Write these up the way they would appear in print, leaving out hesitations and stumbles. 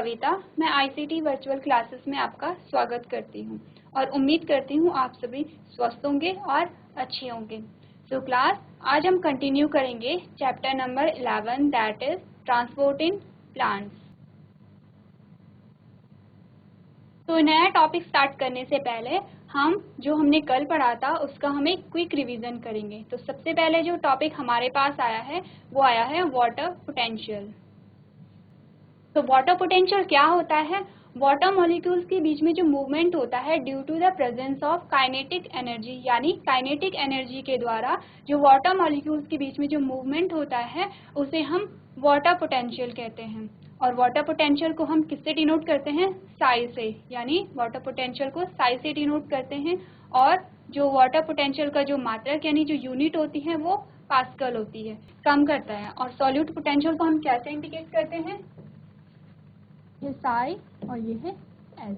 कविता। मैं ICT virtual classes में आपका स्वागत करती हूँ और उम्मीद करती हूँ आप सभी स्वस्थ होंगे और अच्छे होंगे। तो क्लास आज हम कंटिन्यू करेंगे chapter number 11 that is transport in plants. तो नया टॉपिक स्टार्ट करने से पहले हम जो हमने कल पढ़ा था उसका हम एक क्विक रिवीजन करेंगे। तो सबसे पहले जो टॉपिक हमारे पास आया है वो आया है वाटर पोटेंशियल। तो वाटर पोटेंशियल क्या होता है? वाटर मॉलिक्यूल्स के बीच में जो मूवमेंट होता है due to the presence of kinetic energy, यानी काइनेटिक एनर्जी के द्वारा जो वाटर मॉलिक्यूल्स के बीच में जो मूवमेंट होता है उसे हम वाटर पोटेंशियल कहते हैं। और वाटर पोटेंशियल को हम किससे डिनोट करते हैं? साई से, यानी वाटर पोटेंशियल को साई से डिनोट करते हैं। और जो वाटर पोटेंशियल का जो मात्रक यानी जो यूनिट होती है वो पास्कल होती है, कम करता है। और सॉल्यूट पोटेंशियल को हम कैसे इंडिकेट करते हैं? ये साई और ये है एस।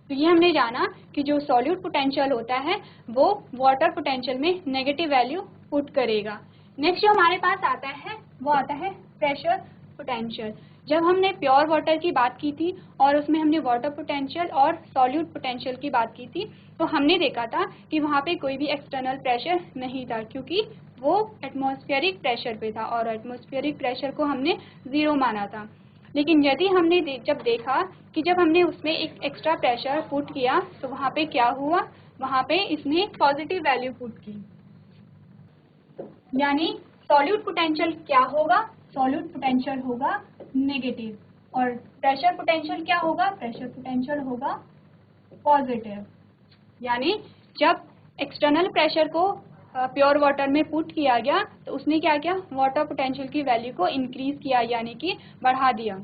तो ये हमने जाना कि जो सॉल्यूट पोटेंशियल होता है वो वाटर पोटेंशियल में नेगेटिव वैल्यू पुट करेगा। नेक्स्ट जो हमारे पास आता है वो आता है प्रेशर पोटेंशियल। जब हमने प्योर वाटर की बात की थी और उसमें हमने वाटर पोटेंशियल और सॉल्यूट पोटेंशियल की बात की थी, तो हमने देखा था कि वहाँ पे कोई भी एक्सटर्नल प्रेशर नहीं था क्योंकि वो एटमॉस्फेरिक प्रेशर पे था और एटमॉस्फेरिक प्रेशर को हमने 0 माना था। लेकिन यदि हमने जब देखा कि जब हमने उसमें एक एक्स्ट्रा प्रेशर पुट किया तो वहाँ पे क्या हुआ? वहाँ पे इसने पॉजिटिव वैल्यू पुट की, यानी सॉल्यूट पोटेंशियल क्या होगा? सॉल्यूट पोटेंशियल होगा नेगेटिव और प्रेशर पोटेंशियल क्या होगा? प्रेशर पोटेंशियल होगा पॉजिटिव। यानी जब एक्सटर्नल प्रेशर को प्योर वाटर में पुट किया गया तो उसने क्या किया? वाटर पोटेंशियल की वैल्यू को इंक्रीज किया, यानी कि बढ़ा दिया।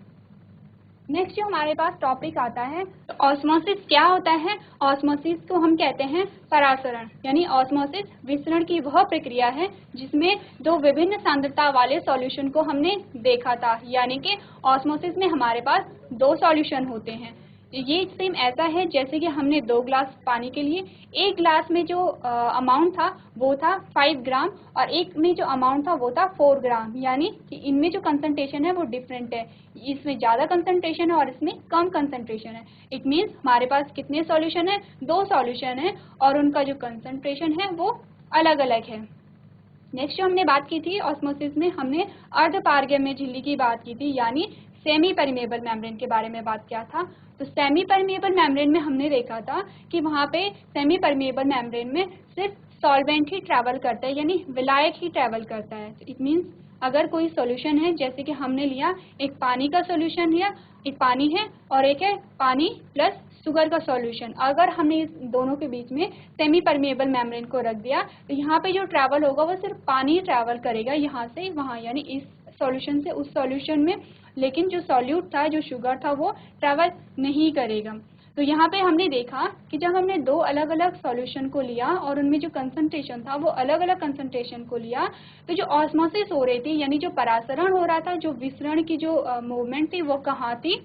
नेक्स्ट जो हमारे पास टॉपिक आता है तो ऑस्मोसिस क्या होता है? ऑस्मोसिस को हम कहते हैं परासरण, यानी ऑस्मोसिस विसरण की वह प्रक्रिया है जिसमें दो विभिन्न सांद्रता वाले सॉल्यूशन को हमने देखा था। यानी कि ऑस्मोसिस में हमारे पास 2 सॉल्यूशन होते हैं। ये सेम ऐसा है जैसे कि हमने 2 ग्लास पानी के लिए एक ग्लास में जो अमाउंट था वो था 5 ग्राम और एक में जो अमाउंट था वो था 4 ग्राम, यानी कि इनमें जो कंसंट्रेशन है वो डिफरेंट है। इसमें ज़्यादा कंसंट्रेशन है और इसमें कम कंसंट्रेशन है। इट मीन्स हमारे पास कितने सॉल्यूशन है? 2 सॉल्यूशन है और उनका जो कंसंट्रेशन है वो अलग अलग है। नेक्स्ट जो हमने बात की थी ऑस्मोसिस में, हमने अर्धपारगम्य झिल्ली की बात की थी, यानी सेमी परमेबल मेम्ब्रेन के बारे में बात किया था। तो सेमी परमेबल मेम्ब्रेन में हमने देखा था कि वहाँ पे सेमी परमेबल मेम्ब्रेन में सिर्फ सॉल्वेंट ही ट्रैवल करता है, यानी विलायक ही ट्रैवल करता है। तो इट मीन्स अगर कोई सॉल्यूशन है, जैसे कि हमने लिया एक पानी का सॉल्यूशन लिया, एक पानी है और एक है पानी प्लस शुगर का सॉल्यूशन, अगर हमने इस दोनों के बीच में सेमी परमेबल मेम्ब्रेन को रख दिया तो यहाँ पे जो ट्रैवल होगा वो सिर्फ पानी ट्रैवल करेगा यहाँ से वहाँ, यानी इस सॉल्यूशन से उस सॉल्यूशन में, लेकिन जो सॉल्यूट था, जो शुगर था, वो ट्रैवल नहीं करेगा। तो यहाँ पे हमने देखा कि जब हमने 2 अलग अलग सॉल्यूशन को लिया और उनमें जो कंसंट्रेशन था वो अलग अलग कंसंट्रेशन को लिया, तो जो ऑस्मोसिस हो रही थी, यानी जो परासरण हो रहा था, जो विसरण की जो मूवमेंट थी वो कहाँ थी?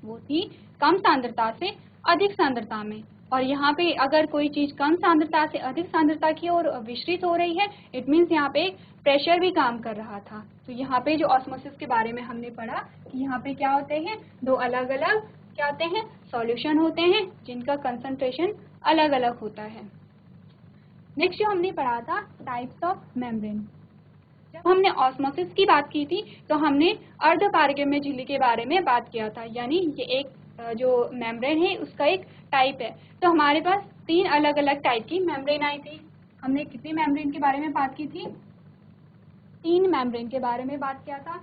वो थी कम सांद्रता से अधिक सांद्रता में। और यहाँ पे अगर कोई चीज कम सांद्रता से अधिक सांद्रता की ओर विचलित हो रही है, इट मीन्स यहाँ पे प्रेशर भी काम कर रहा था। तो यहाँ पे जो ऑस्मोसिस के बारे में हमने पढ़ा कि यहाँ पे क्या होते हैं? 2 अलग अलग क्या होते हैं? सॉल्यूशन होते हैं जिनका कंसंट्रेशन अलग अलग होता है। नेक्स्ट जो हमने पढ़ा था टाइप्स ऑफ मेम्ब्रेन। जब हमने ऑस्मोसिस की बात की थी तो हमने अर्धपारगम्य झिल्ली के बारे में बात किया था, यानी ये एक जो मेम्ब्रेन है उसका एक टाइप है। तो हमारे पास 3 अलग अलग टाइप की मेम्ब्रेन आई थी। हमने कितनी मेम्ब्रेन के बारे में बात की थी? 3 मेम्ब्रेन के बारे में बात किया था।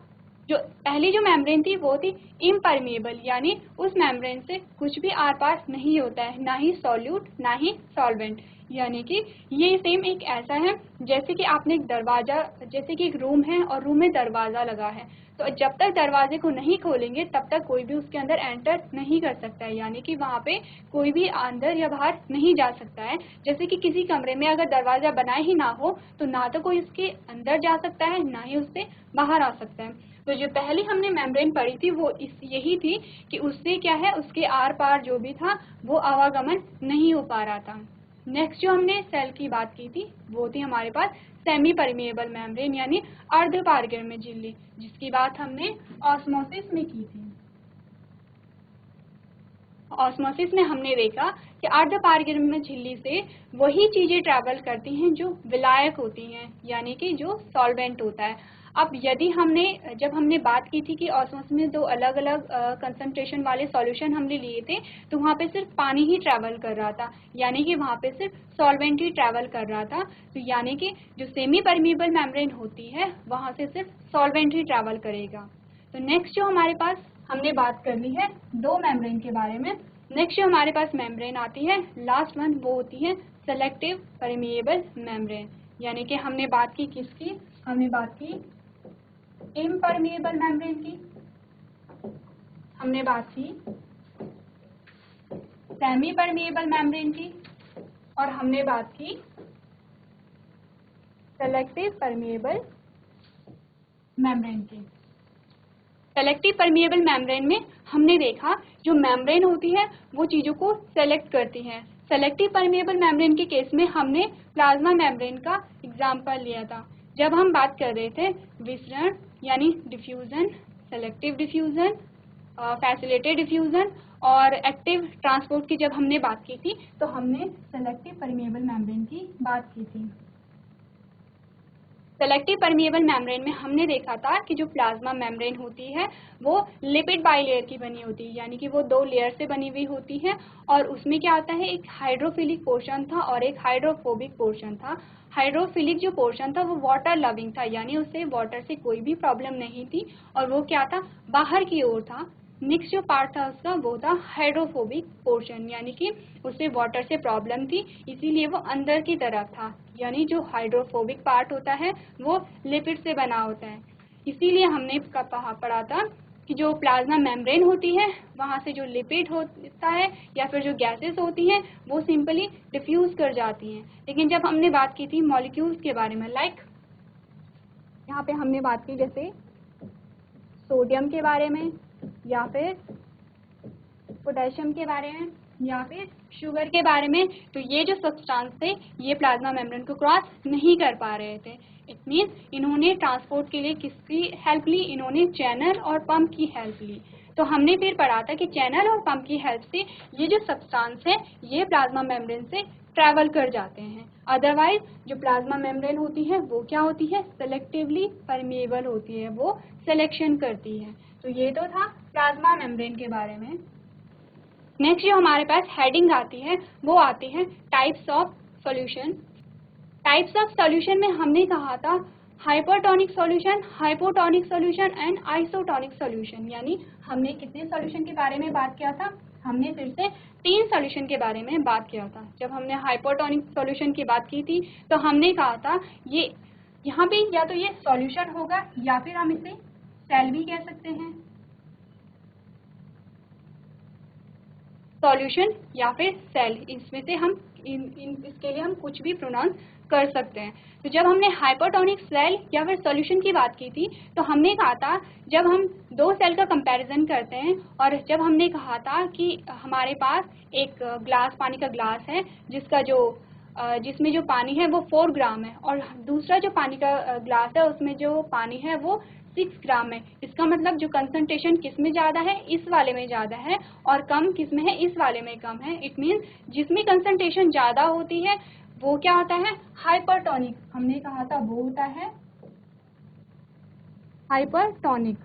जो पहली जो मेम्ब्रेन थी वो थी इम्परमेबल, यानी उस मेम्ब्रेन से कुछ भी आर पार नहीं होता है, ना ही सॉल्यूट ना ही सॉल्वेंट। यानी कि ये सेम एक ऐसा है जैसे कि आपने एक दरवाजा, जैसे कि एक रूम है और रूम में दरवाजा लगा है, तो जब तक दरवाजे को नहीं खोलेंगे तब तक कोई भी उसके अंदर एंटर नहीं कर सकता है, यानी कि वहाँ पे कोई भी अंदर या बाहर नहीं जा सकता है। जैसे कि किसी कमरे में अगर दरवाजा बनाए ही ना हो तो ना तो कोई उसके अंदर जा सकता है ना ही उससे बाहर आ सकता है। तो जो पहली हमने मेम्ब्रेन पढ़ी थी वो यही थी कि उससे क्या है, उसके आर पार जो भी था वो आवागमन नहीं हो पा रहा था। नेक्स्ट जो हमने सेल की बात की थी वो थी हमारे पास सेमी परमिएबल मेम्ब्रेन यानी अर्ध पारगम्य झिल्ली, जिसकी बात हमने ऑस्मोसिस में की थी। ऑस्मोसिस में हमने देखा कि अर्ध पारगम्य झिल्ली से वही चीजें ट्रैवल करती हैं जो विलायक होती हैं, यानी कि जो सॉल्वेंट होता है। अब यदि जब हमने बात की थी कि ऑस्मोसिस में दो अलग अलग कंसंट्रेशन वाले सॉल्यूशन हमने लिए थे, तो वहाँ पे सिर्फ पानी ही ट्रैवल कर रहा था, यानी कि वहाँ पे सिर्फ सॉल्वेंट ही ट्रैवल कर रहा था। तो यानी कि जो सेमी परमिएबल मेम्ब्रेन होती है वहाँ से सिर्फ सॉल्वेंट ही ट्रैवल करेगा। तो नेक्स्ट जो हमारे पास हमने बात कर ली है दो मेम्ब्रेन के बारे में। नेक्स्ट जो हमारे पास मेम्ब्रेन आती है लास्ट वन, वो होती है सेलेक्टिव परमिएबल मेम्ब्रेन, यानी कि हमने बात की किसकी, हमने बात की इम्परमिएबल मेम्ब्रेन की, हमने बात की सेमी परमिएबल मेम्ब्रेन की, और हमने बात की सेलेक्टिव परमिएबल मेम्ब्रेन की। सेलेक्टिव परमिएबल मेम्ब्रेन में हमने देखा जो मेम्ब्रेन होती है वो चीज़ों को सेलेक्ट करती है। सेलेक्टिव परमिएबल मेम्ब्रेन के केस में हमने प्लाज्मा मेम्ब्रेन का एग्जाम्पल लिया था जब हम बात कर रहे थे विसरण यानी diffusion, selective diffusion, facilitated diffusion और एक्टिव ट्रांसपोर्ट की जब हमने बात की थी तो हमने सेलेक्टिव परमिएबल मेम्ब्रेन की बात की थी। सेलेक्टिव परमिएबल मेम्ब्रेन में हमने देखा था कि जो प्लाज्मा मेम्ब्रेन होती है वो लिपिड बाइलेयर की बनी होती है, यानी कि वो दो लेयर से बनी हुई होती है, और उसमें क्या आता है एक हाइड्रोफिलिक पोर्शन था और एक हाइड्रोफोबिक पोर्शन था। हाइड्रोफिलिक जो पोर्शन था वो वाटर लविंग था, यानी उसे वाटर से कोई भी प्रॉब्लम नहीं थी, और वो क्या था बाहर की ओर था। नेक्स्ट जो पार्ट था उसका वो था हाइड्रोफोबिक पोर्शन, यानी कि उसे वाटर से प्रॉब्लम थी इसीलिए वो अंदर की तरफ था, यानी जो हाइड्रोफोबिक पार्ट होता है वो लिपिड से बना होता है। इसीलिए हमने पढ़ा था कि जो प्लाज्मा मेम्ब्रेन होती है वहाँ से जो लिपिड होता है या फिर जो गैसेस होती हैं वो सिंपली डिफ्यूज कर जाती हैं। लेकिन जब हमने बात की थी मॉलिक्यूल्स के बारे में, लाइक यहाँ पे हमने बात की जैसे सोडियम के बारे में या फिर पोटेशियम के बारे में या फिर शुगर के बारे में, तो ये जो सब्सटेंस थे ये प्लाज्मा मेम्ब्रेन को क्रॉस नहीं कर पा रहे थे। इट मीन्स इन्होंने ट्रांसपोर्ट के लिए किसकी हेल्प ली, इन्होंने चैनल और पंप की हेल्प ली। तो हमने फिर पढ़ा था कि चैनल और पंप की हेल्प से ये जो सब्सटेंस है ये प्लाज्मा मेम्ब्रेन से ट्रैवल कर जाते हैं। अदरवाइज जो प्लाज्मा मेम्ब्रेन होती है वो क्या होती है सेलेक्टिवली परमिएबल होती है, वो सिलेक्शन करती है। तो ये तो था प्लाज्मा मेम्ब्रेन के बारे में। नेक्स्ट जो हमारे पास हेडिंग आती है वो आती है types of solution. Types of solution में हमने कहा था hypertonic solution, hypotonic solution and isotonic solution, यानी हमने कितने सॉल्यूशन के बारे में बात किया था, हमने फिर से 3 सॉल्यूशन के बारे में बात किया था। जब हमने हाइपोटोनिक सॉल्यूशन की बात की थी तो हमने कहा था ये यहाँ पे या तो ये सॉल्यूशन होगा या फिर हम इसे सेल भी कह सकते हैं, सॉल्यूशन या फिर सेल, इसमें से हम इसके लिए हम कुछ भी प्रोनाउंस कर सकते हैं। तो जब हमने हाइपरटोनिक सेल या फिर सॉल्यूशन की बात की थी तो हमने कहा था जब हम दो सेल का कंपैरिजन करते हैं और जब हमने कहा था कि हमारे पास एक ग्लास पानी का ग्लास है जिसमें जो पानी है वो 4 ग्राम है और दूसरा जो पानी का ग्लास है उसमें जो पानी है वो 6 ग्राम है। इसका मतलब जो कंसंट्रेशन किस में ज़्यादा है, इस वाले में ज़्यादा है, और कम किस में है, इस वाले में कम है। इट मीन्स जिसमें कंसंट्रेशन ज़्यादा होती है वो क्या होता है हाइपरटोनिक, हमने कहा था वो होता है हाइपरटोनिक,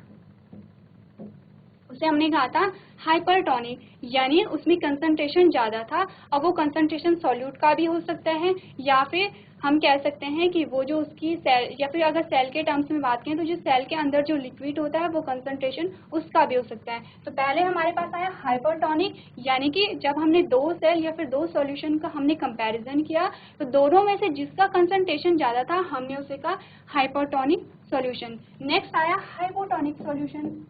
उसे हमने कहा था हाइपरटोनिक, यानी उसमें कंसंट्रेशन ज़्यादा था। अब वो कंसंट्रेशन सॉल्यूट का भी हो सकता है या फिर हम कह सकते हैं कि वो जो उसकी सेल या फिर अगर सेल के टर्म्स में बात करें तो जो सेल के अंदर जो लिक्विड होता है वो कंसंट्रेशन उसका भी हो सकता है। तो पहले हमारे पास आया हाइपरटोनिक, यानी कि जब हमने दो सेल या फिर दो सॉल्यूशन का हमने कंपैरिजन किया तो दोनों में से जिसका कंसंट्रेशन ज़्यादा था हमने उसे कहा हाइपरटोनिक सॉल्यूशन। नेक्स्ट आया हाइपोटोनिक सॉल्यूशन।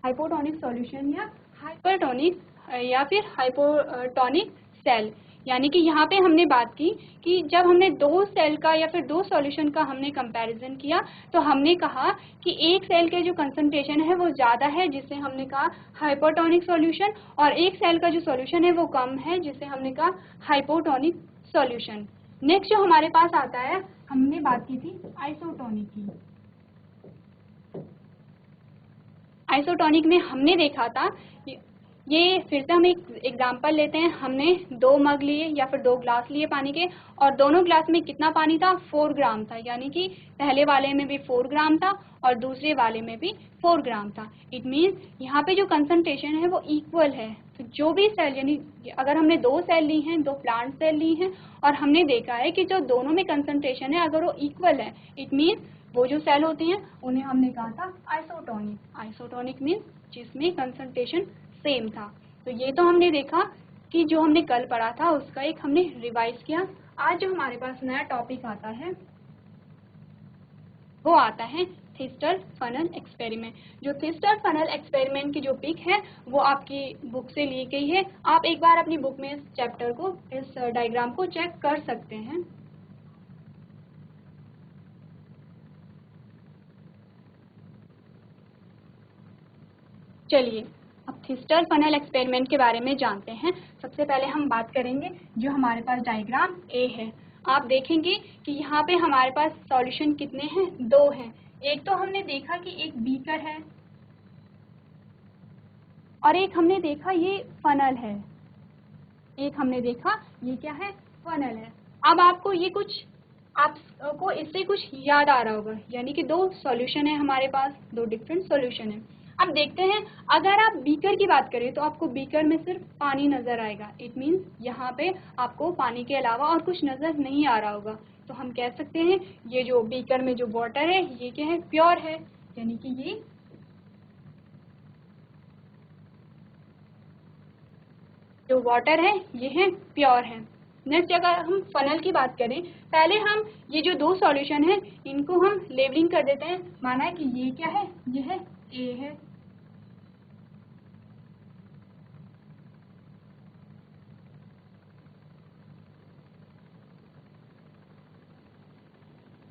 हाइपोटोनिक सॉल्यूशन या हाइपरटोनिक या फिर हाइपोटोनिक सेल, यानी कि यहाँ पे हमने बात की कि जब हमने दो सेल का या फिर दो सॉल्यूशन का हमने कंपैरिजन किया तो हमने कहा कि एक सेल के जो कंसंट्रेशन है वो ज़्यादा है, जिसे हमने कहा हाइपोटोनिक सॉल्यूशन, और एक सेल का जो सॉल्यूशन है वो कम है, जिसे हमने कहा हाइपोटोनिक सॉल्यूशन। नेक्स्ट जो हमारे पास आता है, हमने बात की थी आइसोटोनिक की। आइसोटोनिक में हमने देखा था, ये फिर से हम एक एग्जांपल लेते हैं। हमने 2 मग लिए या फिर 2 ग्लास लिए पानी के, और दोनों ग्लास में कितना पानी था, 4 ग्राम था, यानी कि पहले वाले में भी 4 ग्राम था और दूसरे वाले में भी 4 ग्राम था। इट मीन्स यहाँ पे जो कंसंट्रेशन है वो इक्वल है। तो जो भी सेल, यानी अगर हमने 2 सेल ली हैं, 2 प्लांट सेल ली हैं, और हमने देखा है कि जो दोनों में कंसंट्रेशन है अगर वो इक्वल है, इट मीन्स वो जो सेल होते हैं उन्हें हमने कहा था आइसोटोनिक। आइसोटोनिक मीन्स जिसमें कंसंट्रेशन सेम था। तो ये तो हमने देखा कि जो हमने कल पढ़ा था उसका एक हमने रिवाइज किया। आज जो हमारे पास नया टॉपिक आता है वो आता है थिस्टर फनल एक्सपेरिमेंट। जो थिस्टर फनल एक्सपेरिमेंट की जो पिक है वो आपकी बुक से ली गई है। आप एक बार अपनी बुक में इस चैप्टर को, इस डायग्राम को चेक कर सकते हैं। चलिए अब थिस्टर फनल एक्सपेरिमेंट के बारे में जानते हैं। सबसे पहले हम बात करेंगे जो हमारे पास डायग्राम ए है। आप देखेंगे कि यहाँ पे हमारे पास सॉल्यूशन कितने हैं, 2 हैं। एक तो हमने देखा कि एक बीकर है और एक हमने देखा ये फनल है। एक हमने देखा ये क्या है, फनल है। अब आपको ये कुछ, आपको इससे कुछ याद आ रहा होगा, यानी कि 2 सॉल्यूशन है हमारे पास, 2 डिफरेंट सॉल्यूशन है। अब देखते हैं, अगर आप बीकर की बात करें तो आपको बीकर में सिर्फ पानी नजर आएगा। इट मीन्स यहाँ पे आपको पानी के अलावा और कुछ नजर नहीं आ रहा होगा। तो हम कह सकते हैं ये जो बीकर में जो वाटर है ये क्या है, प्योर है, यानी कि ये जो वाटर है ये है प्योर है। नेक्स्ट अगर हम फनल की बात करें, पहले हम ये जो 2 सॉल्यूशन है इनको हम लेबलिंग कर देते हैं। माना है कि ये क्या है, ये है ए है,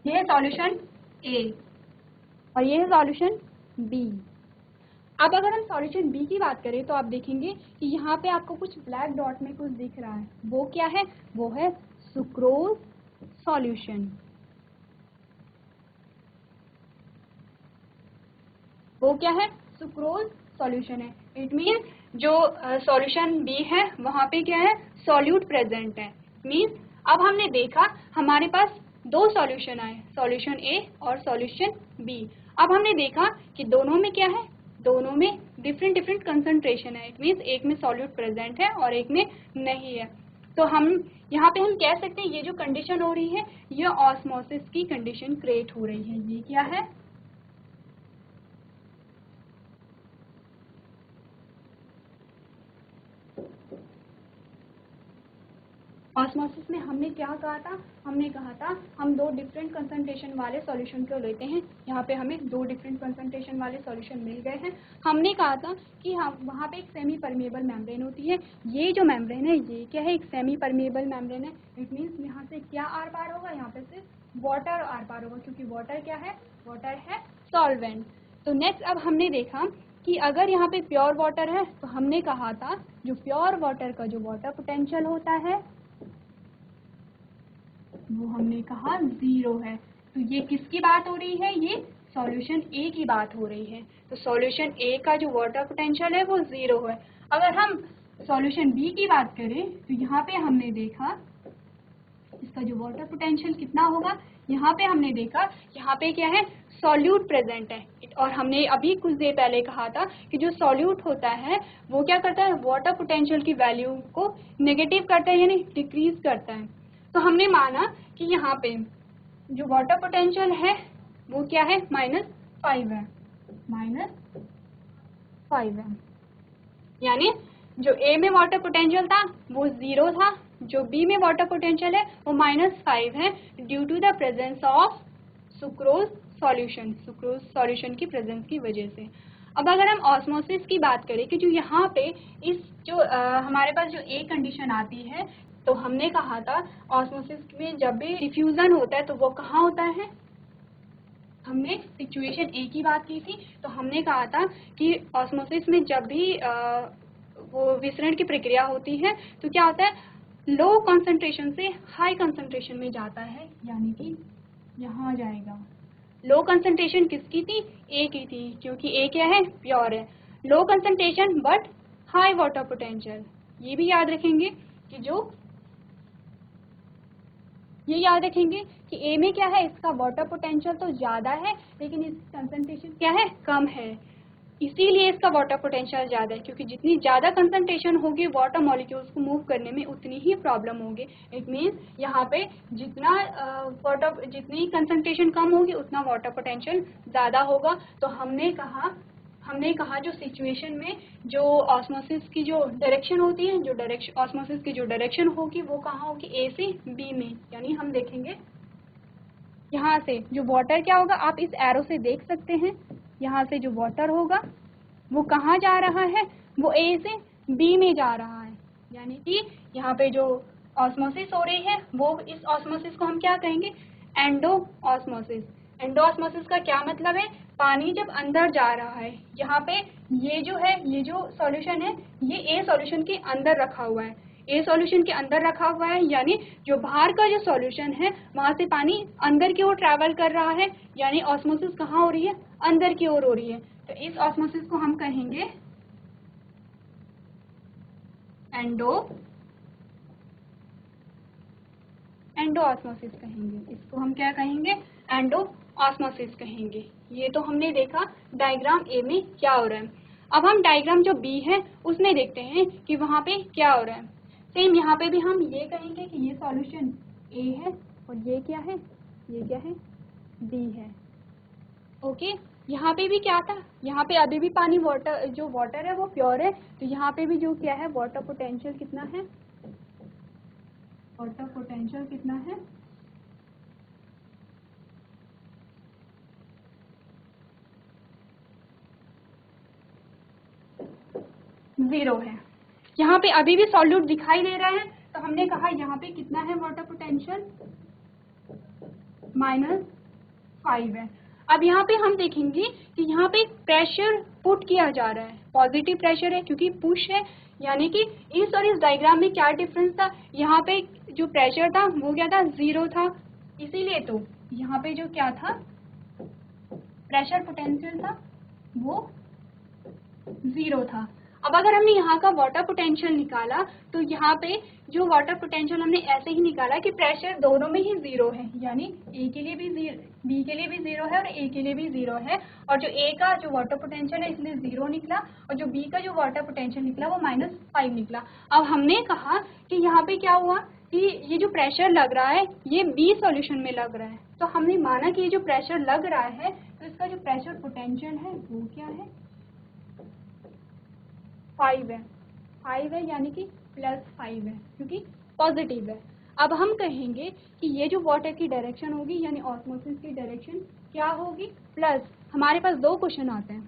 ये है सॉल्यूशन ए और ये है सॉल्यूशन बी। अब अगर हम सॉल्यूशन बी की बात करें तो आप देखेंगे कि यहाँ पे आपको कुछ ब्लैक डॉट में कुछ दिख रहा है, वो क्या है, वो है सुक्रोज सॉल्यूशन। वो क्या है, सुक्रोज सॉल्यूशन है। इट मीन जो सॉल्यूशन बी है वहाँ पे क्या है, सॉल्यूट प्रेजेंट है। मीन्स अब हमने देखा हमारे पास 2 सॉल्यूशन आए, सॉल्यूशन ए और सॉल्यूशन बी। अब हमने देखा कि दोनों में क्या है, दोनों में डिफरेंट डिफरेंट कंसंट्रेशन है। इट मीन्स एक में सॉल्यूट प्रेजेंट है और एक में नहीं है। तो हम यहाँ पे हम कह सकते हैं ये जो कंडीशन हो रही है ये ऑस्मोसिस की कंडीशन क्रिएट हो रही है। ये क्या है, ऑस्मोसिस में हमने क्या कहा था, हमने कहा था हम 2 डिफरेंट कंसंट्रेशन वाले सॉल्यूशन को लेते हैं। यहाँ पे हमें 2 डिफरेंट कंसंट्रेशन वाले सॉल्यूशन मिल गए हैं। हमने कहा था कि हम वहाँ पे एक सेमी परमेबल मेम्ब्रेन होती है। ये जो मेम्ब्रेन है ये क्या है, एक सेमी परमेबल मेम्ब्रेन है। इट मीन्स यहाँ से क्या आर पार होगा, यहाँ पे सिर्फ वाटर आर पार होगा, क्योंकि वाटर क्या है, वाटर है सॉल्वेंट। तो नेक्स्ट अब हमने देखा कि अगर यहाँ पे प्योर वाटर है तो हमने कहा था जो प्योर वाटर का जो वाटर पोटेंशियल होता है वो हमने कहा 0 है। तो ये किसकी बात हो रही है, ये सॉल्यूशन ए की बात हो रही है। तो सॉल्यूशन ए का जो वाटर पोटेंशियल है वो 0 है। अगर हम सॉल्यूशन बी की बात करें तो यहाँ पे हमने देखा इसका जो वाटर पोटेंशियल कितना होगा, यहाँ पे हमने देखा यहाँ पे क्या है, सॉल्यूट प्रेजेंट है। और हमने अभी कुछ देर पहले कहा था कि जो सॉल्यूट होता है वो क्या करता है, वाटर पोटेंशियल की वैल्यू को नेगेटिव करता है, यानी डिक्रीज करता है। तो हमने माना कि यहाँ पे जो वाटर पोटेंशियल है वो क्या है, -5 है, -5 है। यानी जो ए में वाटर पोटेंशियल था वो 0 था, जो बी में वाटर पोटेंशियल है वो -5 है, due to the presence of sucrose solution, sucrose solution की प्रेजेंस की वजह से। अब अगर हम ऑस्मोसिस की बात करें कि जो यहाँ पे इस जो हमारे पास जो ए कंडीशन आती है तो हमने कहा था ऑस्मोसिस में जब भी डिफ्यूजन होता है तो वो कहाँ होता है, हमने सिचुएशन ए की बात की थी। तो हमने कहा था कि ऑस्मोसिस में जब भी वो विसरण की प्रक्रिया होती है तो क्या होता है, लो कंसंट्रेशन से हाई कंसंट्रेशन में जाता है, यानी कि यहाँ जाएगा। लो कंसंट्रेशन किसकी थी, ए की थी, क्योंकि ए क्या है, प्योर है। Low concentration but high water potential, ये भी याद रखेंगे कि ये याद रखेंगे कि ए में क्या है, इसका वाटर पोटेंशियल तो ज़्यादा है लेकिन इसकी कंसंट्रेशन क्या है, कम है, इसीलिए इसका वाटर पोटेंशियल ज़्यादा है, क्योंकि जितनी ज़्यादा कंसंट्रेशन होगी वाटर मॉलिक्यूल्स को मूव करने में उतनी ही प्रॉब्लम होगी। इट मीन्स यहाँ पे जितनी कंसंट्रेशन कम होगी उतना वाटर पोटेंशियल ज़्यादा होगा। तो हमने कहा जो सिचुएशन में जो ऑस्मोसिस की जो डायरेक्शन होती है, जो डायरेक्शन ऑस्मोसिस की जो डायरेक्शन होगी वो कहाँ होगी, ए से बी में। यानी हम देखेंगे यहाँ से जो वाटर क्या होगा, आप इस एरो से देख सकते हैं, यहाँ से जो वाटर होगा वो कहाँ जा रहा है, वो ए से बी में जा रहा है। यानी कि यहाँ पे जो ऑस्मोसिस हो रही है वो, इस ऑस्मोसिस को हम क्या कहेंगे, एंडो ऑस्मोसिस। एंडो ऑस्मोसिस का क्या मतलब है, पानी जब अंदर जा रहा है, यहाँ पे ये जो सॉल्यूशन है ये ए सॉल्यूशन के अंदर रखा हुआ है, ए सॉल्यूशन के अंदर रखा हुआ है, यानी जो बाहर का जो सॉल्यूशन है वहाँ से पानी अंदर की ओर ट्रैवल कर रहा है, यानी ऑस्मोसिस कहाँ हो रही है, अंदर की ओर हो रही है। तो इस ऑस्मोसिस को हम कहेंगे एंडो ऑस्मोसिस कहेंगे, इसको हम क्या कहेंगे, एंडो ऑस्मोसिस कहेंगे। ये तो हमने देखा डायग्राम ए में क्या हो रहा है। अब हम डायग्राम जो बी है उसमें देखते हैं कि वहाँ पे क्या हो रहा है। सेम यहाँ पे भी हम ये कहेंगे कि ये सॉल्यूशन ए है और ये क्या है, बी है। ओके, यहाँ पे भी क्या था, यहाँ पे अभी भी पानी वाटर है वो प्योर है, तो यहाँ पे भी जो क्या है, वाटर पोटेंशियल कितना है, वाटर पोटेंशियल कितना है, जीरो है। यहाँ पे अभी भी सॉल्यूट दिखाई दे रहा है, तो हमने कहा यहाँ पे कितना है वाटर पोटेंशियल, -5 है। अब यहाँ पे हम देखेंगे कि यहाँ पे प्रेशर पुट किया जा रहा है, पॉजिटिव प्रेशर है क्योंकि पुश है, यानी कि इस और इस डायग्राम में क्या डिफरेंस था, यहाँ पे जो प्रेशर था वो क्या था, 0 था, इसीलिए तो यहाँ पे जो क्या था, प्रेशर पोटेंशियल था वो 0 था। अब अगर हमने यहाँ का वाटर पोटेंशियल निकाला तो यहाँ पे जो वाटर पोटेंशियल हमने ऐसे ही निकाला कि प्रेशर दोनों में ही 0 है, यानी ए के लिए भी 0, बी के लिए भी 0 है और ए के लिए भी 0 है, और जो ए का जो वाटर पोटेंशियल है इसलिए 0 निकला, और जो बी का जो वाटर पोटेंशियल निकला वो -5 निकला। अब हमने कहा कि यहाँ पे क्या हुआ कि ये जो प्रेशर लग रहा है ये बी सॉल्यूशन में लग रहा है, तो हमने माना कि ये जो प्रेशर लग रहा है तो इसका जो प्रेशर पोटेंशियल है वो क्या है, 5 है, यानी कि +5 है क्योंकि पॉजिटिव है। अब हम कहेंगे कि ये जो वाटर की डायरेक्शन होगी यानी ऑस्मोसिस की डायरेक्शन क्या होगी, प्लस। हमारे पास 2 क्वेश्चन आते हैं,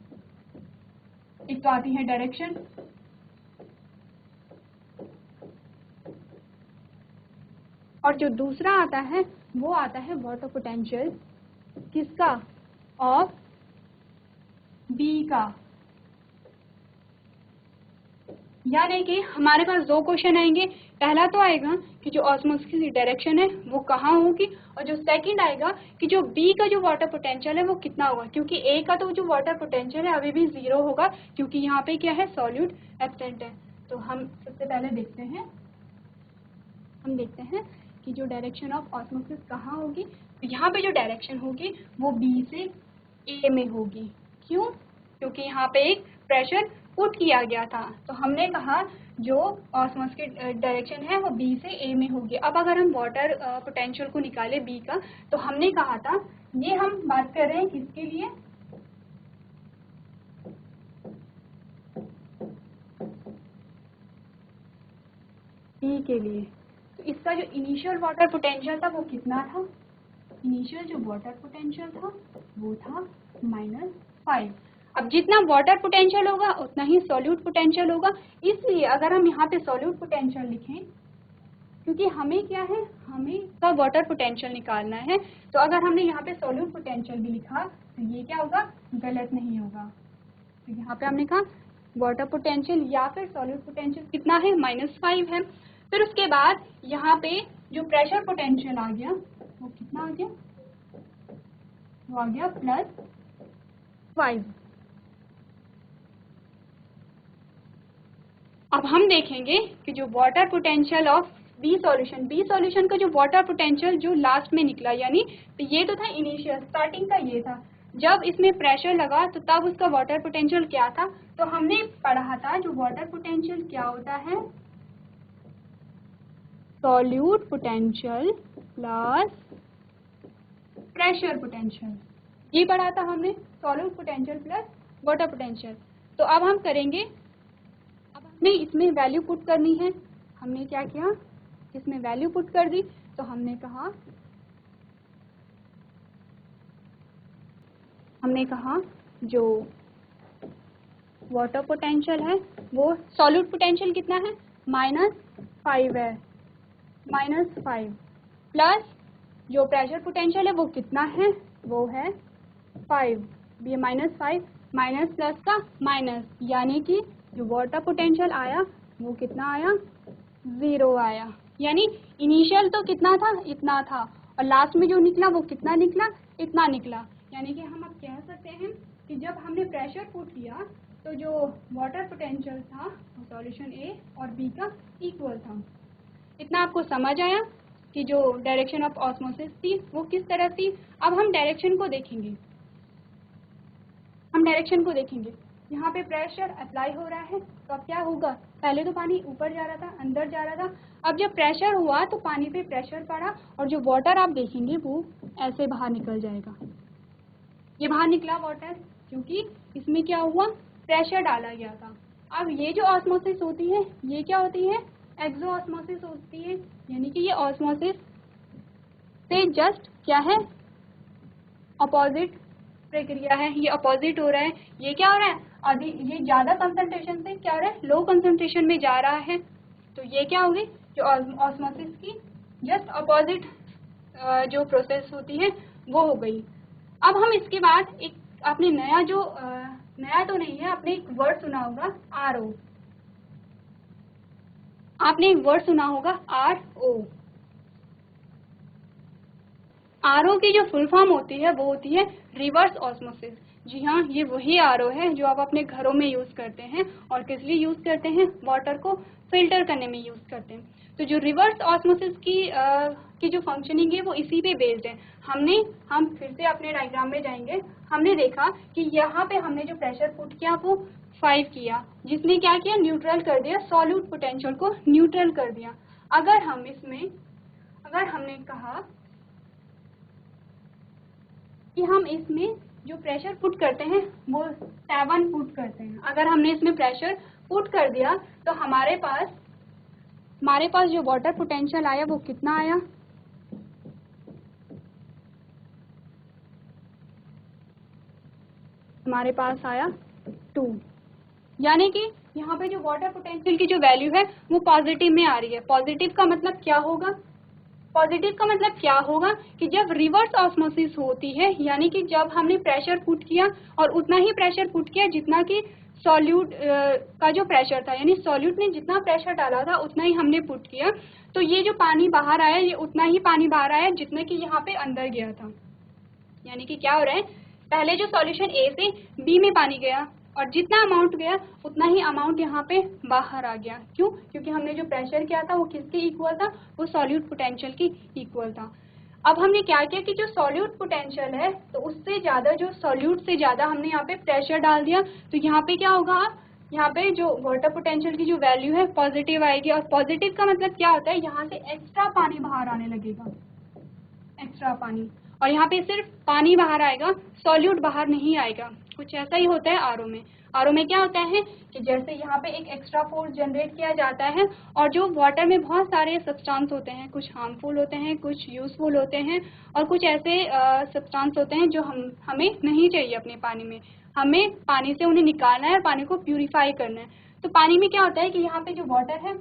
एक तो आती है डायरेक्शन और जो दूसरा आता है वो आता है वाटर पोटेंशियल, किसका, ऑफ बी का। यानी कि हमारे पास 2 क्वेश्चन आएंगे, पहला तो आएगा कि जो ऑस्मोसिस की डायरेक्शन है वो कहाँ होगी, और जो सेकंड आएगा कि जो बी का जो वाटर पोटेंशियल है वो कितना होगा, क्योंकि ए का तो जो वाटर पोटेंशियल है अभी भी 0 होगा क्योंकि यहाँ पे क्या है, सॉल्यूट एब्सेंट है। तो हम सबसे पहले देखते हैं कि जो डायरेक्शन ऑफ ऑस्मोसिस कहाँ होगी, तो यहाँ पे जो डायरेक्शन होगी वो बी से ए में होगी। क्यों, क्योंकि यहाँ पे एक प्रेशर पुट किया गया था, तो हमने कहा जो ऑस्मोसिस की डायरेक्शन है वो बी से ए में होगी। अब अगर हम वाटर पोटेंशियल को निकाले बी का, तो हमने कहा था, ये हम बात कर रहे हैं किसके लिए, ई के लिए। तो इसका जो इनिशियल वाटर पोटेंशियल था वो कितना था, इनिशियल जो वाटर पोटेंशियल था वो था -5। अब जितना वाटर पोटेंशियल होगा उतना ही सॉल्यूट पोटेंशियल होगा, इसलिए अगर हम यहाँ पे सॉल्यूट पोटेंशियल लिखें, क्योंकि हमें क्या है, हमें का वाटर पोटेंशियल निकालना है। तो अगर हमने यहाँ पे सॉल्यूट पोटेंशियल भी लिखा तो ये क्या होगा, गलत नहीं होगा। तो यहाँ पे हमने कहा वाटर पोटेंशियल या फिर सॉल्यूट पोटेंशियल कितना है, -5 है। फिर उसके बाद यहाँ पे जो प्रेशर पोटेंशियल आ गया वो कितना आ गया, वो आ गया +5। अब हम देखेंगे कि जो water potential of B solution का जो वाटर पोटेंशियल जो लास्ट में निकला, यानी तो ये तो था इनिशियल स्टार्टिंग का, ये था जब इसमें प्रेशर लगा तो तब उसका वाटर पोटेंशियल क्या था। तो हमने पढ़ा था जो वाटर पोटेंशियल क्या होता है, solute potential plus pressure potential, ये पढ़ा था हमने, solute potential plus water potential. तो अब हम करेंगे, अब हमें इसमें वैल्यू पुट करनी है। हमने क्या किया, इसमें वैल्यू पुट कर दी। तो हमने कहा जो वाटर पोटेंशियल है वो सॉल्यूट पोटेंशियल कितना है, -5 है, -5 प्लस जो प्रेशर पोटेंशियल है वो कितना है, वो है 5। ये -5 माइनस प्लस का माइनस, यानी कि जो वाटर पोटेंशियल आया वो कितना आया, 0 आया। यानी इनिशियल तो कितना था, इतना था, और लास्ट में जो निकला वो कितना निकला, इतना निकला। यानी कि हम अब कह सकते हैं कि जब हमने प्रेशर पुट किया तो जो वाटर पोटेंशियल था वो सॉल्यूशन ए और बी का इक्वल था। इतना आपको समझ आया कि जो डायरेक्शन ऑफ ऑस्मोसिस थी वो किस तरह थी। अब हम डायरेक्शन को देखेंगे, यहाँ पे प्रेशर अप्लाई हो रहा है तो अब क्या होगा, पहले तो पानी ऊपर जा रहा था, अंदर जा रहा था, अब जब प्रेशर हुआ तो पानी पे प्रेशर पड़ा और जो वाटर आप देखेंगे वो ऐसे बाहर निकल जाएगा। ये बाहर निकला वाटर क्योंकि इसमें क्या हुआ, प्रेशर डाला गया था। अब ये जो ऑस्मोसिस होती है ये क्या होती है, एक्सो ऑस्मोसिस होती है, यानी कि ये ऑस्मोसिस से जस्ट क्या है, अपोजिट प्रक्रिया है, ये अपोजिट हो रहा है। ये क्या हो रहा है, अभी ये ज़्यादा कंसंट्रेशन से क्या हो रहा है, लो कंसंट्रेशन में जा रहा है। तो ये क्या होगी, जो ऑस्मोसिस की जस्ट अपोजिट जो प्रोसेस होती है वो हो गई। अब हम इसके बाद एक आपने नया जो नया तो नहीं है, आपने एक वर्ड सुना होगा RO, आपने एक वर्ड सुना होगा RO। RO की जो फुल फॉर्म होती है वो होती है रिवर्स ऑस्मोसिस। जी हाँ, ये वही RO है जो आप अपने घरों में यूज़ करते हैं और किस लिए यूज़ करते हैं, वाटर को फिल्टर करने में यूज़ करते हैं। तो जो रिवर्स ऑस्मोसिस की जो फंक्शनिंग है वो इसी पे बेस्ड है। हम फिर से अपने डायग्राम में जाएंगे। हमने देखा कि यहाँ पे हमने जो प्रेशर पुट किया वो 5 किया, जिसने क्या किया, न्यूट्रल कर दिया, सॉल्यूट पोटेंशियल को न्यूट्रल कर दिया। अगर हमने कहा कि हम इसमें जो प्रेशर पुट करते हैं वो 7 पुट करते हैं, अगर हमने इसमें प्रेशर पुट कर दिया तो हमारे पास जो वाटर पोटेंशियल आया वो कितना आया, हमारे पास आया 2। यानी कि यहाँ पे जो वाटर पोटेंशियल की जो वैल्यू है वो पॉजिटिव में आ रही है। पॉजिटिव का मतलब क्या होगा, कि जब रिवर्स ऑस्मोसिस होती है, यानी कि जब हमने प्रेशर पुट किया और उतना ही प्रेशर पुट किया जितना कि सॉल्यूट का जो प्रेशर था, यानी सॉल्यूट ने जितना प्रेशर डाला था उतना ही हमने पुट किया, तो ये जो पानी बाहर आया ये उतना ही पानी बाहर आया जितना कि यहाँ पे अंदर गया था। यानी कि क्या हो रहा है, पहले जो सॉल्यूशन ए से बी में पानी गया और जितना अमाउंट गया उतना ही अमाउंट यहाँ पे बाहर आ गया। क्यों, क्योंकि हमने जो प्रेशर किया था वो किसके इक्वल था, वो सॉल्यूट पोटेंशियल की इक्वल था। अब हमने क्या किया कि जो सॉल्यूट पोटेंशियल है तो उससे ज़्यादा, जो सॉल्यूट से ज़्यादा हमने यहाँ पे प्रेशर डाल दिया, तो यहाँ पे क्या होगा, यहाँ पे जो वाटर पोटेंशियल की जो वैल्यू है पॉजिटिव आएगी। और पॉजिटिव का मतलब क्या होता है, यहाँ से एक्स्ट्रा पानी बाहर आने लगेगा, एक्स्ट्रा पानी, और यहाँ पे सिर्फ पानी बाहर आएगा, सॉल्यूट बाहर नहीं आएगा। कुछ ऐसा ही होता है आरओ में क्या होता है कि जैसे यहाँ पे एक एक्स्ट्रा फोर्स जनरेट किया जाता है और जो वाटर में बहुत सारे सब्सटेंस होते हैं, कुछ हार्मफुल होते हैं, कुछ यूजफुल होते हैं और कुछ ऐसे सब्सटेंस होते हैं जो हमें नहीं चाहिए अपने पानी में। हमें पानी से उन्हें निकालना है और पानी को प्यूरिफाई करना है। तो पानी में क्या होता है कि यहाँ पे जो वाटर है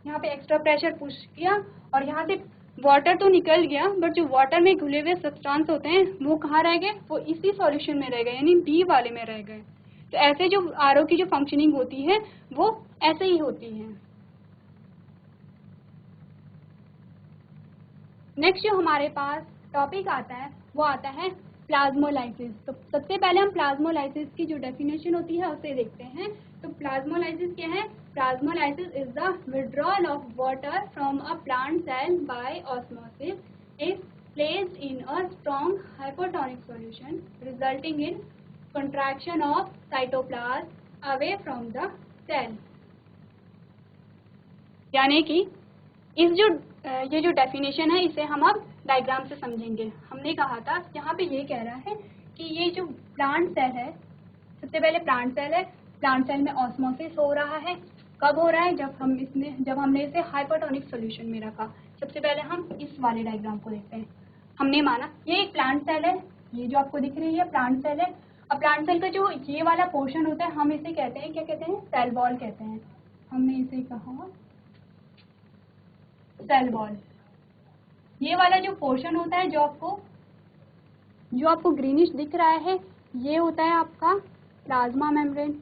यहाँ पे एक्स्ट्रा प्रेशर पुश किया और यहाँ से वाटर तो निकल गया, बट जो वाटर में घुले हुए सब्सटेंस होते हैं वो कहाँ रह गए, वो इसी सॉल्यूशन में रह गए, यानी बी वाले में रह गए। तो ऐसे जो आरओ की जो फंक्शनिंग होती है वो ऐसे ही होती है। नेक्स्ट जो हमारे पास टॉपिक आता है वो आता है प्लाज्मोलाइसिस। तो सबसे पहले हम प्लाज्मोलाइसिस की जो डेफिनेशन होती है उसे देखते हैं। तो प्लाज्मोलाइसिस क्या है? Plasmolysis is the withdrawal of water from a plant cell by osmosis is placed in a strong hypotonic solution resulting in contraction of cytoplasm away from the cell. यानी कि इस जो ये जो डेफिनेशन है इसे हम अब डायग्राम से समझेंगे। हमने कहा था यहाँ पे ये कह रहा है कि ये जो प्लांट सेल है, सबसे पहले प्लांट सेल है, प्लांट सेल में ऑस्मोसिस हो रहा है। कब हो रहा है? जब हमने इसे हाइपोटोनिक सॉल्यूशन में रखा। सबसे पहले हम इस वाले डायग्राम को देखते हैं। हमने माना ये एक प्लांट सेल है, ये जो आपको दिख रही है प्लांट सेल है। अब प्लांट सेल का जो ये वाला पोर्शन होता है हम इसे कहते हैं, क्या कहते हैं? सेल वॉल कहते हैं। हमने इसे कहा सेल वॉल। ये वाला जो पोर्शन होता है जो आपको ग्रीनिश दिख रहा है, ये होता है आपका प्लाज्मा मेम्ब्रेन।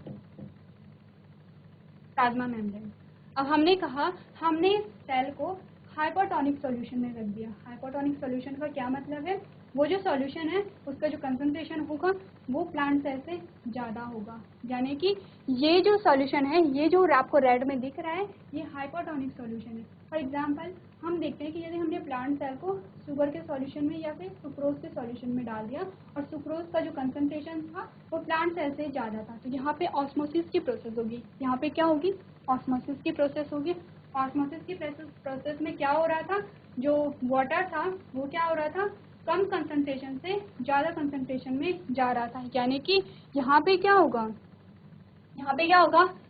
Plasma membrane. अब हमने कहा हमने सेल को हाइपोटोनिक सॉल्यूशन में रख दिया। हाइपोटोनिक सॉल्यूशन का क्या मतलब है? वो जो सॉल्यूशन है उसका जो कंसंट्रेशन होगा वो प्लांट सेल से ज़्यादा होगा। यानी कि ये जो सॉल्यूशन है, ये जो आपको रेड में दिख रहा है, ये हाइपोटोनिक सॉल्यूशन है। फॉर एग्जांपल हम देखते हैं कि यदि हमने प्लांट सेल को शुगर के सॉल्यूशन में या फिर सुक्रोज के सॉल्यूशन में डाल दिया और सुक्रोज का जो कंसंट्रेशन था वो प्लांट सेल से ज़्यादा था, तो यहाँ पे ऑस्मोसिस की प्रोसेस होगी। यहाँ पे क्या होगी? ऑस्मोसिस की प्रोसेस होगी। ऑस्मोसिस की प्रोसेस में क्या हो रहा था? जो वाटर था वो क्या हो रहा था? कम कंसंट्रेशन से ज़्यादा कंसंट्रेशन में जा रहा था। यानी कि यहाँ पे क्या होगा?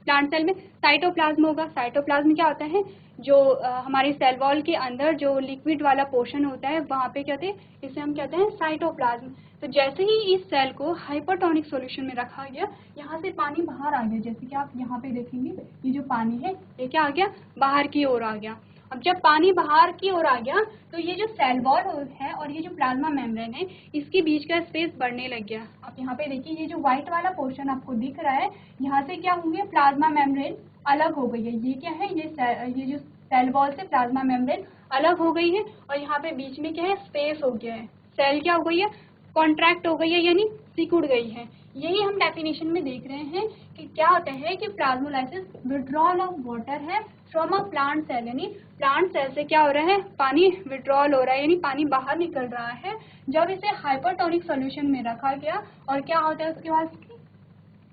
प्लांट सेल में साइटोप्लाज्म होगा। साइटोप्लाज्म क्या होता है? जो हमारी सेल वॉल के अंदर जो लिक्विड वाला पोर्शन होता है वहाँ पे कहते हैं, इसे हम कहते हैं साइटोप्लाज्म। तो जैसे ही इस सेल को हाइपोटोनिक सॉल्यूशन में रखा गया, यहाँ से पानी बाहर आ गया। जैसे कि आप यहाँ पे देखेंगे ये जो पानी है ये क्या आ गया? बाहर की ओर आ गया। अब जब पानी बाहर की ओर आ गया तो ये जो सेल वॉल है और ये जो प्लाज्मा मेम्ब्रेन है इसके बीच का स्पेस बढ़ने लग गया। आप यहाँ पे देखिए ये जो व्हाइट वाला पोर्शन आपको दिख रहा है, यहाँ से क्या होंगे? प्लाज्मा मेम्ब्रेन अलग हो गई है। ये क्या है? ये जो सेल वॉल से प्लाज्मा मेम्ब्रेन अलग हो गई है और यहाँ पे बीच में क्या है? स्पेस हो गया है। सेल क्या हो गई है? कॉन्ट्रैक्ट हो गई है, यानी सिकुड़ गई है। यही हम डेफिनेशन में देख रहे हैं कि क्या होता है कि प्लाज्मोलाइसिस विड्रॉल ऑफ वाटर है फ्रॉम अ प्लांट सेल। यानी प्लांट सेल से क्या हो रहा है? पानी विड्रॉल हो रहा है, यानी पानी बाहर निकल रहा है जब इसे हाइपोटोनिक सॉल्यूशन में रखा गया। और क्या होता है उसके बाद? उसकी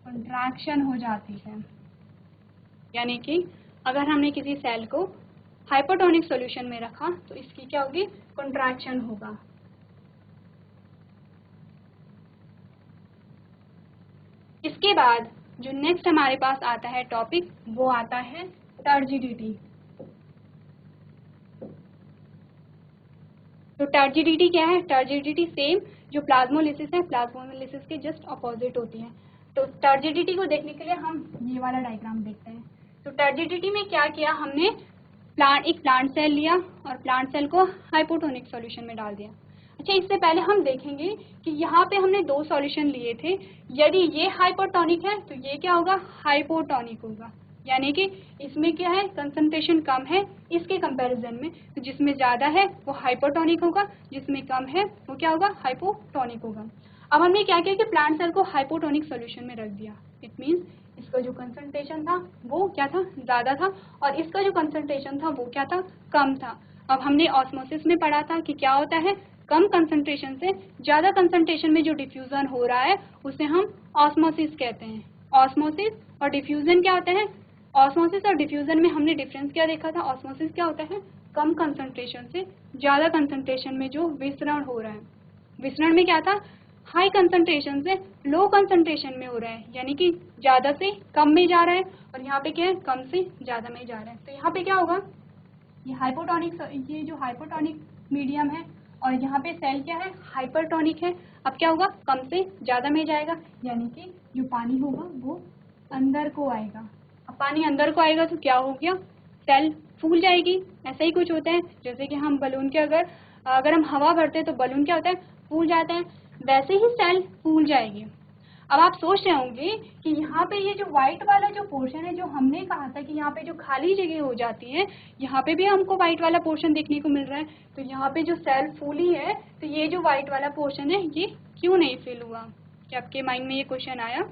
कंट्रैक्शन हो जाती है। यानी कि अगर हमने किसी सेल को हाइपोटोनिक सॉल्यूशन में रखा तो इसकी क्या होगी? कंट्रैक्शन होगा। इसके बाद जो नेक्स्ट हमारे पास आता है टॉपिक वो आता है टर्जिडिटी। तो टर्जिडिटी क्या है? टर्जिडिटी सेम जो प्लाज्मोलिसिस है, प्लाज्मोलिसिस के जस्ट अपोजिट होती है। तो टर्जिडिटी को देखने के लिए हम ये वाला डायग्राम देखते हैं। तो टर्जिडिटी में क्या किया हमने? एक प्लांट सेल लिया और प्लांट सेल को हाइपोटोनिक सॉल्यूशन में डाल दिया। अच्छा, इससे पहले हम देखेंगे कि यहाँ पे हमने दो सॉल्यूशन लिए थे। यदि ये हाइपोटोनिक है तो ये क्या होगा? हाइपोटोनिक होगा। यानी कि इसमें क्या है? कंसंट्रेशन कम है इसके कंपैरिजन में, तो जिसमें ज़्यादा है वो हाइपोटोनिक होगा, जिसमें कम है वो क्या होगा? हाइपोटोनिक होगा। अब हमने क्या किया कि प्लांट सेल को हाइपोटोनिक सॉल्यूशन में रख दिया। इट मीन्स इसका जो कंसंट्रेशन था वो क्या था? ज़्यादा था, और इसका जो कंसंट्रेशन था वो क्या था? कम था। अब हमने ऑस्मोसिस में पढ़ा था कि क्या होता है? कम कंसंट्रेशन से ज़्यादा कंसंट्रेशन में जो डिफ्यूज़न हो रहा है उसे हम ऑस्मोसिस कहते हैं। ऑस्मोसिस और डिफ्यूज़न क्या होता है? ऑस्मोसिस और डिफ्यूज़न में हमने डिफरेंस क्या देखा था? ऑस्मोसिस क्या होता है? कम कंसंट्रेशन से ज़्यादा कंसंट्रेशन में जो विसरण हो रहा है। विसरण में क्या था? हाई कंसंट्रेशन से लो कंसंट्रेशन में हो रहा है, यानी कि ज़्यादा से कम में जा रहा है, और यहाँ पे क्या है? कम से ज़्यादा में जा रहा है। तो यहाँ पे क्या होगा? ये जो हाइपोटोनिक मीडियम है और यहाँ पे सेल क्या है? हाइपरटोनिक है। अब क्या होगा? कम से ज़्यादा में जाएगा, यानी कि जो पानी होगा वो अंदर को आएगा। अब पानी अंदर को आएगा तो क्या हो गया? सेल फूल जाएगी, ऐसा ही कुछ होता है। जैसे कि हम बलून के अगर हम हवा भरते हैं तो बलून क्या होता है, फूल जाता है, वैसे ही सेल फूल जाएगी। अब आप सोच रहे होंगे कि यहाँ पे ये जो व्हाइट वाला जो पोर्शन है, जो हमने कहा था कि यहाँ पे जो खाली जगह हो जाती है, यहाँ पे भी हमको व्हाइट वाला पोर्शन देखने को मिल रहा है। तो यहाँ पे जो सेल फूली है, तो ये जो व्हाइट वाला पोर्शन है ये क्यों नहीं फिल हुआ? क्या आपके माइंड में ये क्वेश्चन आया?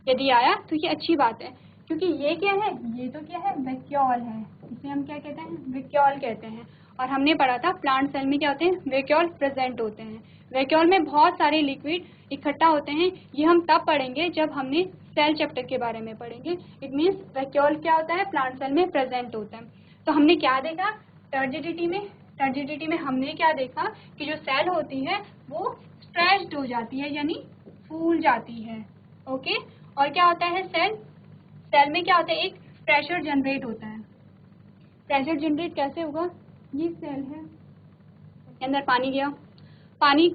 यदि आया तो ये अच्छी बात है, क्योंकि ये क्या है, ये तो क्या है, वैक्यूल है। इसे हम क्या कहते हैं, वैक्यूल कहते हैं। और हमने पढ़ा था प्लांट सेल में क्या होते हैं, वैक्यूल प्रेजेंट होते हैं। वैक्यूल में बहुत सारे लिक्विड इकट्ठा होते हैं। ये हम तब पढ़ेंगे जब हमने सेल चैप्टर के बारे में पढ़ेंगे। इट मीन्स वैक्यूल क्या होता है, प्लांट सेल में प्रेजेंट होता है। तो हमने क्या देखा टर्जिडिटी में हमने क्या देखा कि जो सेल होती है वो स्ट्रेच्ड हो जाती है, यानी फूल जाती है। ओके, और क्या होता है, सेल में क्या होता है, एक प्रेशर जनरेट होता है। प्रेशर जनरेट कैसे होगा, ये सेल है, अंदर पानी गया, पानी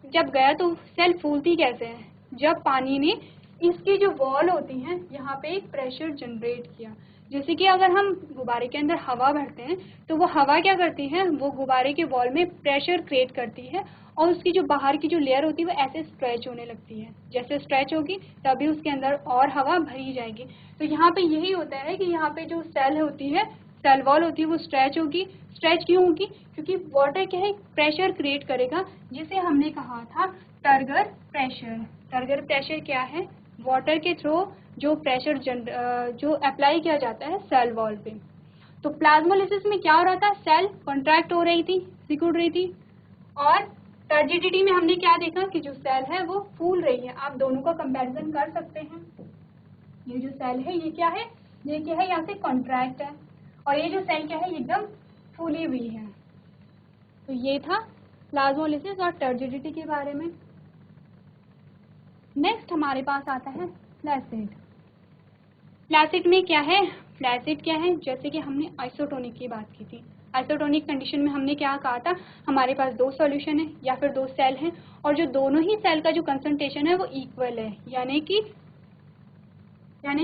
जब गया तो सेल फूलती कैसे है, जब पानी ने इसकी जो वॉल होती है यहाँ पे एक प्रेशर जनरेट किया। जैसे कि अगर हम गुब्बारे के अंदर हवा भरते हैं तो वो हवा क्या करती है, वो गुब्बारे के वॉल में प्रेशर क्रिएट करती है और उसकी जो बाहर की जो लेयर होती है वो ऐसे स्ट्रेच होने लगती है। जैसे स्ट्रेच होगी तभी उसके अंदर और हवा भरी जाएगी। तो यहाँ पे यही होता है कि यहाँ पे जो सेल होती है, सेल वॉल होती है, वो स्ट्रेच होगी। स्ट्रेच क्यों होगी, क्योंकि वाटर क्या है, प्रेशर क्रिएट करेगा, जिसे हमने कहा था टर्गर प्रेशर। टर्गर प्रेशर क्या है, वाटर के थ्रू जो प्रेशर जो अप्लाई किया जाता है सेल वॉल पे। तो प्लाज्मोलाइसिस में क्या हो रहा था, सेल कॉन्ट्रैक्ट हो रही थी, सिकुड़ रही थी, और टर्जिडिटी में हमने क्या देखा कि जो सेल है वो फूल रही है। आप दोनों का कंपैरिजन कर सकते हैं। ये जो सेल है ये क्या है, ये क्या है, यहाँ से कॉन्ट्रैक्ट है, और ये जो सेल क्या है एकदम फूली हुई है। तो ये था प्लाज्मोलाइसिस और टर्जिडिटी के बारे में। नेक्स्ट हमारे पास आता है फ्लैसिड। फ्लैसिड में क्या है, फ्लैसिड क्या है, जैसे कि हमने आइसोटोनिक की बात की थी। आइसोटोनिक कंडीशन में हमने क्या कहा था, हमारे पास दो सॉल्यूशन है या फिर दो सेल हैं, और जो दोनों ही सेल का जो कंसंट्रेशन है वो इक्वल है, यानी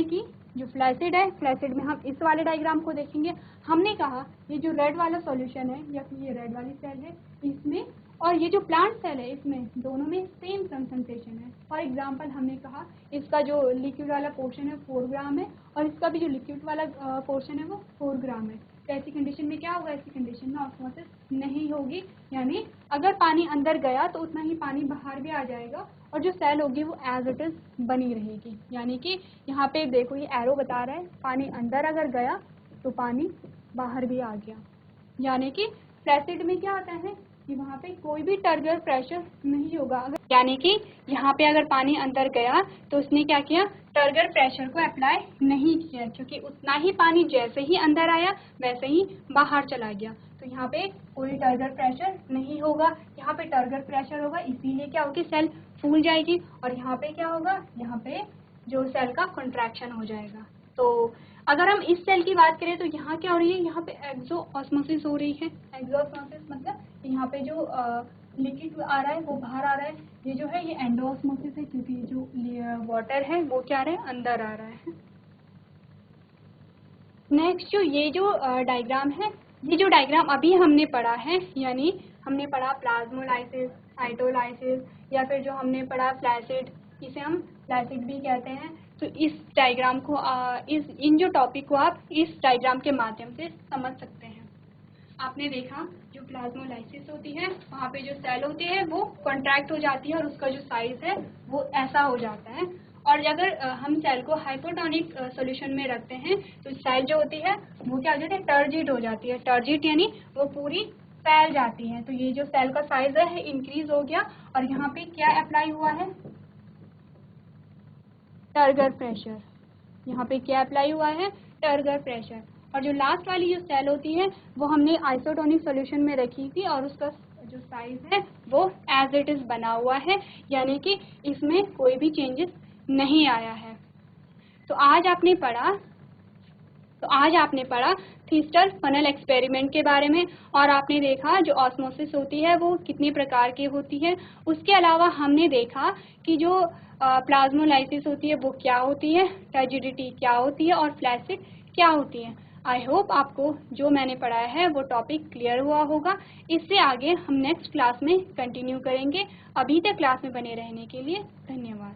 कि जो फ्लैसिड है, फ्लैसिड में हम इस वाले डायग्राम को देखेंगे। हमने कहा ये जो रेड वाला सॉल्यूशन है या फिर ये रेड वाली सेल है इसमें, और ये जो प्लांट सेल है इसमें, दोनों में सेम कंसंट्रेशन है। फॉर एग्जांपल हमने कहा इसका जो लिक्विड वाला पोर्शन है 4 ग्राम है, और इसका भी जो लिक्विड वाला पोर्शन है वो 4 ग्राम है। तो ऐसी कंडीशन में क्या होगा, ऐसी कंडीशन में ऑस्मोसिस नहीं होगी, यानी अगर पानी अंदर गया तो उतना ही पानी बाहर भी आ जाएगा, और जो सेल होगी वो एज इट इज बनी रहेगी। यानी कि यहाँ पे देखो ये एरो बता रहा है, पानी अंदर अगर गया तो पानी बाहर भी आ गया। यानी कि फ्लैसिड में क्या होता है कि वहाँ पे कोई भी टर्गर प्रेशर नहीं होगा। यानी कि यहाँ पे अगर पानी अंदर गया तो उसने क्या किया, टर्गर प्रेशर को अप्लाई नहीं किया, क्योंकि उतना ही पानी जैसे ही अंदर आया वैसे ही बाहर चला गया। तो यहाँ पे कोई टर्गर प्रेशर नहीं होगा, यहाँ पे टर्गर प्रेशर होगा, इसीलिए क्या होगी, सेल फूल जाएगी, और यहाँ पे क्या होगा, यहाँ पे जो सेल का कॉन्ट्रैक्शन हो जाएगा। तो अगर हम इस सेल की बात करें तो यहाँ क्या हो रही है, यहाँ पे एक्सो ऑस्मोसिस हो रही है। एक्सो ऑस्मोसिस मतलब यहाँ पे जो लिक्विड आ रहा है वो बाहर आ रहा है। ये जो है ये एंडो ऑस्मोसिस है, क्योंकि जो वाटर है वो क्या रहा है, अंदर आ रहा है। नेक्स्ट जो ये जो डायग्राम है, ये जो डायग्राम अभी हमने पढ़ा है, यानी हमने पढ़ा प्लाज्मोलाइसिस, साइटोलाइसिस, या फिर जो हमने पढ़ा फ्लैसिड, इसे हम फ्लैसिड भी कहते हैं। तो इस डायग्राम को इन जो टॉपिक को आप इस डायग्राम के माध्यम से समझ सकते हैं। आपने देखा जो प्लाज्मोलाइसिस होती है वहाँ पे जो सेल होती है वो कॉन्ट्रैक्ट हो जाती है, और उसका जो साइज है वो ऐसा हो जाता है। और अगर हम सेल को हाइपोटोनिक सॉल्यूशन में रखते हैं तो सेल जो होती है वो क्या हो जाती है, टर्जिट हो जाती है। टर्जिट यानी वो पूरी फैल जाती है। तो ये जो सेल का साइज है इंक्रीज हो गया, और यहाँ पे क्या अप्लाई हुआ है, टर्गर प्रेशर। यहाँ पे क्या अप्लाई हुआ है, टर्गर प्रेशर। और जो लास्ट वाली जो सेल होती है वो हमने आइसोटोनिक सॉल्यूशन में रखी थी, और उसका जो साइज है वो एज इट इज बना हुआ है, यानी कि इसमें कोई भी चेंजेस नहीं आया है। तो आज आपने पढ़ा थीस्टर फनल एक्सपेरिमेंट के बारे में, और आपने देखा जो ऑस्मोसिस होती है वो कितने प्रकार की होती है। उसके अलावा हमने देखा कि जो प्लाज्मोलाइसिस होती है वो क्या होती है, टर्जिडिटी क्या होती है, और फ्लैसिड क्या होती है। आई होप आपको जो मैंने पढ़ाया है वो टॉपिक क्लियर हुआ होगा। इससे आगे हम नेक्स्ट क्लास में कंटिन्यू करेंगे। अभी तक क्लास में बने रहने के लिए धन्यवाद।